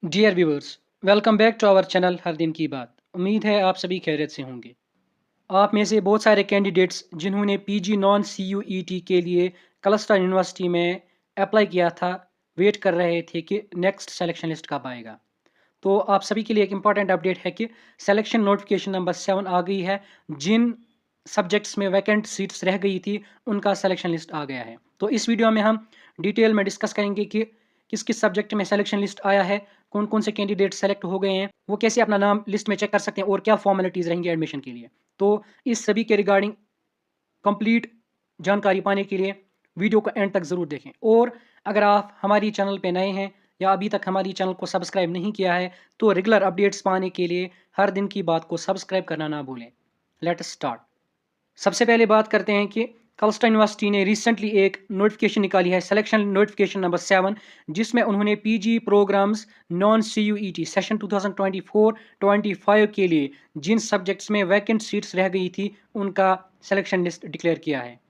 Dear viewers, welcome back to our channel हर दिन की बात। उम्मीद है आप सभी खैरियत से होंगे। आप में से बहुत सारे कैंडिडेट्स जिन्होंने पीजी नॉन सीयूईटी के लिए कलस्टर यूनिवर्सिटी में अप्लाई किया था, वेट कर रहे थे कि नेक्स्ट सिलेक्शन लिस्ट कब आएगा। तो आप सभी के लिए एक इम्पॉर्टेंट अपडेट है कि सिलेक्शन नोटिफिकेशन नंबर 7 आ गई है। जिन सब्जेक्ट्स में वैकेंट सीट्स रह गई थी उनका सिलेक्शन लिस्ट आ गया है। तो इस वीडियो में हम डिटेल में डिस्कस करेंगे कि किस किस सब्जेक्ट में सिलेक्शन लिस्ट आया है, कौन कौन से कैंडिडेट सेलेक्ट हो गए हैं, वो कैसे अपना नाम लिस्ट में चेक कर सकते हैं और क्या फॉर्मेलिटीज़ रहेंगी एडमिशन के लिए। तो इस सभी के रिगार्डिंग कंप्लीट जानकारी पाने के लिए वीडियो को एंड तक ज़रूर देखें। और अगर आप हमारी चैनल पे नए हैं या अभी तक हमारी चैनल को सब्सक्राइब नहीं किया है तो रेगुलर अपडेट्स पाने के लिए हर दिन की बात को सब्सक्राइब करना ना भूलें। Let us start. सबसे पहले बात करते हैं कि कलस्टर यूनिवर्सिटी ने रिसेंटली एक नोटिफिकेशन निकाली है, सिलेक्शन नोटिफिकेशन नंबर 7, जिसमें उन्होंने PG programs non CUET session 2024-25 के लिए जिन सब्जेक्ट्स में वैकेंट सीट्स रह गई थी उनका सिलेक्शन लिस्ट डिक्लेयर किया है।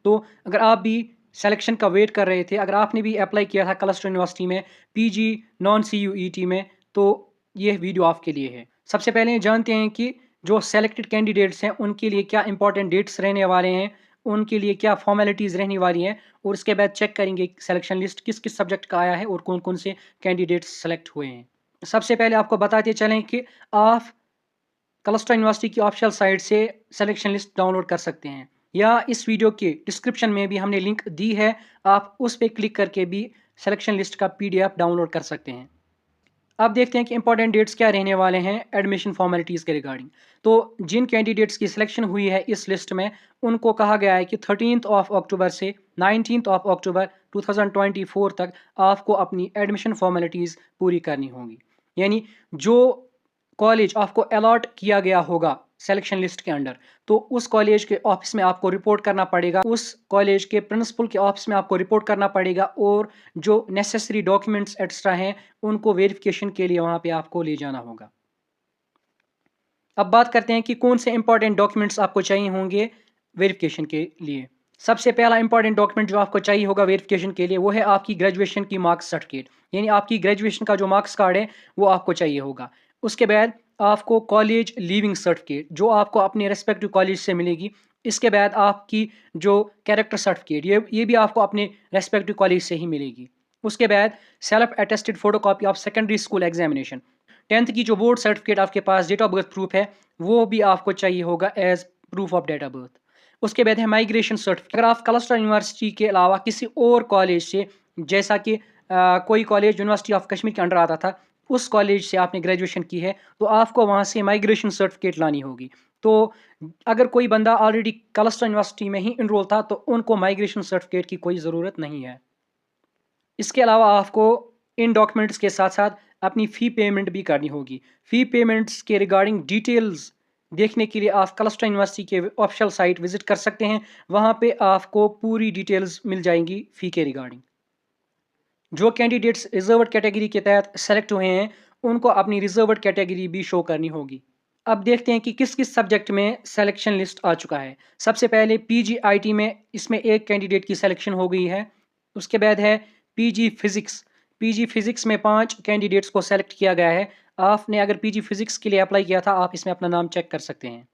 तो अगर आप भी सिलेक्शन का वेट कर रहे थे, अगर आपने भी अप्लाई किया था कलस्टर यूनिवर्सिटी में पीजी नॉन सीयूईटी में, तो ये वीडियो आपके लिए है। सबसे पहले जानते हैं कि जो सेलेक्टेड कैंडिडेट्स हैं उनके लिए क्या इंपॉर्टेंट डेट्स रहने वाले हैं, उनके लिए क्या फॉर्मेलिटीज़ रहने वाली हैं, और उसके बाद चेक करेंगे सिलेक्शन लिस्ट किस किस सब्जेक्ट का आया है और कौन कौन से कैंडिडेट्स सेलेक्ट हुए हैं। सबसे पहले आपको बताते चलें कि आप कलस्टर यूनिवर्सिटी की ऑफिशियल साइट से सिलेक्शन लिस्ट डाउनलोड कर सकते हैं, या इस वीडियो के डिस्क्रिप्शन में भी हमने लिंक दी है, आप उस पर क्लिक करके भी सिलेक्शन लिस्ट का PDF डाउनलोड कर सकते हैं। अब देखते हैं कि इंपॉर्टेंट डेट्स क्या रहने वाले हैं एडमिशन फॉर्मेलिटीज़ के रिगार्डिंग। तो जिन कैंडिडेट्स की सिलेक्शन हुई है इस लिस्ट में, उनको कहा गया है कि 13 अक्टूबर से 19 अक्टूबर 2024 तक आपको अपनी एडमिशन फॉर्मेलिटीज़ पूरी करनी होंगी। यानी जो कॉलेज आपको अलॉट किया गया होगा सिलेक्शन लिस्ट के अंडर, तो उस कॉलेज के ऑफिस में आपको रिपोर्ट करना पड़ेगा, उस कॉलेज के प्रिंसिपल के ऑफिस में आपको रिपोर्ट करना पड़ेगा, और जो नेसेसरी डॉक्यूमेंट्स एक्स्ट्रा हैं उनको वेरिफिकेशन के लिए वहाँ पे आपको ले जाना होगा। अब बात करते हैं कि कौन से इंपॉर्टेंट डॉक्यूमेंट्स आपको चाहिए होंगे वेरिफिकेशन के लिए। सबसे पहला इंपॉर्टेंट डॉक्यूमेंट जो आपको चाहिए होगा वेरिफिकेशन के लिए वो है आपकी ग्रेजुएशन की मार्क्स सर्टिफिकेट, यानी आपकी ग्रेजुएशन का जो मार्क्स कार्ड है वो आपको चाहिए होगा। उसके बाद आपको कॉलेज लीविंग सर्टिफिकेट जो आपको अपने रेस्पेक्टिव कॉलेज से मिलेगी। इसके बाद आपकी जो कैरेक्टर सर्टिफिकेट ये भी आपको अपने रेस्पेक्टिव कॉलेज से ही मिलेगी। उसके बाद self attested photocopy of secondary school examination, 10th की जो बोर्ड सर्टिफिकेट आपके पास डेट ऑफ बर्थ प्रूफ है वो भी आपको चाहिए होगा age proof of date of birth. उसके बाद है माइग्रेशन सर्टिफिकेट। अगर आप कलस्टर यूनिवर्सिटी के अलावा किसी और कॉलेज से, जैसा कि कोई कॉलेज यूनिवर्सिटी ऑफ कश्मीर के अंडर आता था, उस कॉलेज से आपने ग्रेजुएशन की है तो आपको वहाँ से माइग्रेशन सर्टिफिकेट लानी होगी। तो अगर कोई बंदा ऑलरेडी कलस्टर यूनिवर्सिटी में ही इनरोल था तो उनको माइग्रेशन सर्टिफिकेट की कोई ज़रूरत नहीं है। इसके अलावा आपको इन डॉक्यूमेंट्स के साथ साथ अपनी फ़ी पेमेंट भी करनी होगी। फ़ी पेमेंट्स के रिगार्डिंग डिटेल्स देखने के लिए आप कलस्टर यूनिवर्सिटी के ऑफिशियल साइट विजिट कर सकते हैं। वहाँ पे आपको पूरी डिटेल्स मिल जाएंगी फ़ी के रिगार्डिंग। जो कैंडिडेट्स रिजर्व्ड कैटेगरी के तहत सेलेक्ट हुए हैं उनको अपनी रिजर्व्ड कैटेगरी भी शो करनी होगी। अब देखते हैं कि किस किस सब्जेक्ट में सिलेक्शन लिस्ट आ चुका है। सबसे पहले PGIT में, इसमें एक कैंडिडेट की सिलेक्शन हो गई है। उसके बाद है PG फिजिक्स। PG फिजिक्स में 5 कैंडिडेट्स को सेलेक्ट किया गया है। आपने अगर PG फिजिक्स के लिए अप्लाई किया था आप इसमें अपना नाम चेक कर सकते हैं।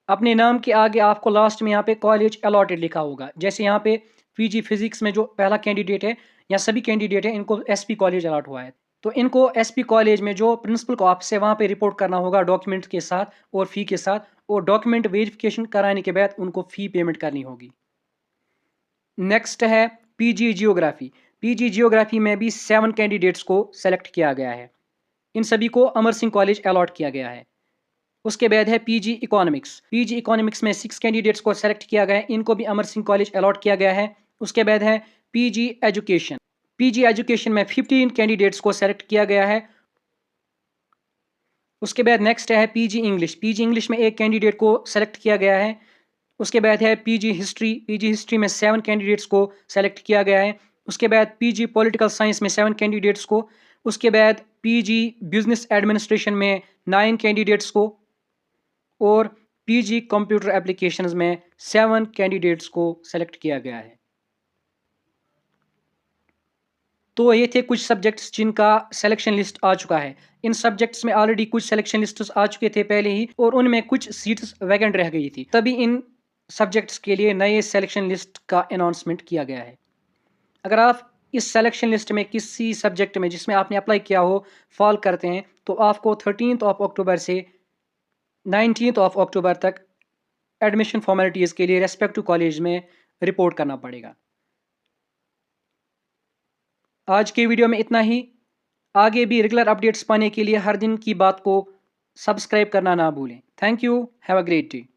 अपने नाम के आगे आपको लास्ट में यहाँ पे कॉलेज अलॉटेड लिखा होगा। जैसे यहाँ पे PG फिजिक्स में जो पहला कैंडिडेट है या सभी कैंडिडेट है इनको SP कॉलेज अलॉट हुआ है, तो इनको SP कॉलेज में जो प्रिंसिपल को आपसे वहाँ पे रिपोर्ट करना होगा डॉक्यूमेंट के साथ और फ़ी के साथ, और डॉक्यूमेंट वेरिफिकेशन कराने के बाद उनको फ़ी पेमेंट करनी होगी। नेक्स्ट है PG जियोग्राफी। PG जियोग्राफी में भी 7 कैंडिडेट्स को सेलेक्ट किया गया है। इन सभी को अमर सिंह कॉलेज अलॉट किया गया है। उसके बाद है PG इकोनॉमिक्स। PG इकोनॉमिक्स में 6 कैंडिडेट्स को सेलेक्ट किया गया है, इनको भी अमर सिंह कॉलेज अलॉट किया गया है। उसके बाद है PG एजुकेशन। PG एजुकेशन में 15 कैंडिडेट्स को सेलेक्ट किया गया है। उसके बाद नेक्स्ट है PG इंग्लिश। PG इंग्लिश में एक कैंडिडेट को सेलेक्ट किया गया है। उसके बाद है PG हिस्ट्री। PG हिस्ट्री में 7 कैंडिडेट्स को सेलेक्ट किया गया है। उसके बाद PG पॉलिटिकल साइंस में 7 कैंडिडेट्स को। उसके बाद PG बिजनेस एडमिनिस्ट्रेशन में 9 कैंडिडेट्स को, और PG कंप्यूटर एप्लीकेशंस में 7 कैंडिडेट्स को सेलेक्ट किया गया है। तो ये थे कुछ सब्जेक्ट्स जिनका सिलेक्शन लिस्ट आ चुका है। इन सब्जेक्ट्स में ऑलरेडी कुछ सिलेक्शन लिस्ट्स आ चुके थे पहले ही, और उनमें कुछ सीट्स वैकेंट रह गई थी, तभी इन सब्जेक्ट्स के लिए नए सिलेक्शन लिस्ट का अनाउंसमेंट किया गया है। अगर आप इस सिलेक्शन लिस्ट में किसी सब्जेक्ट में जिसमें आपने अप्लाई किया हो फॉल करते हैं, तो आपको 13 अक्टूबर से 19 अक्टूबर तक एडमिशन फॉर्मेलिटीज़ के लिए रेस्पेक्टिव कॉलेज में रिपोर्ट करना पड़ेगा। आज के वीडियो में इतना ही। आगे भी रेगुलर अपडेट्स पाने के लिए हर दिन की बात को सब्सक्राइब करना ना भूलें। Thank you. Have a great day.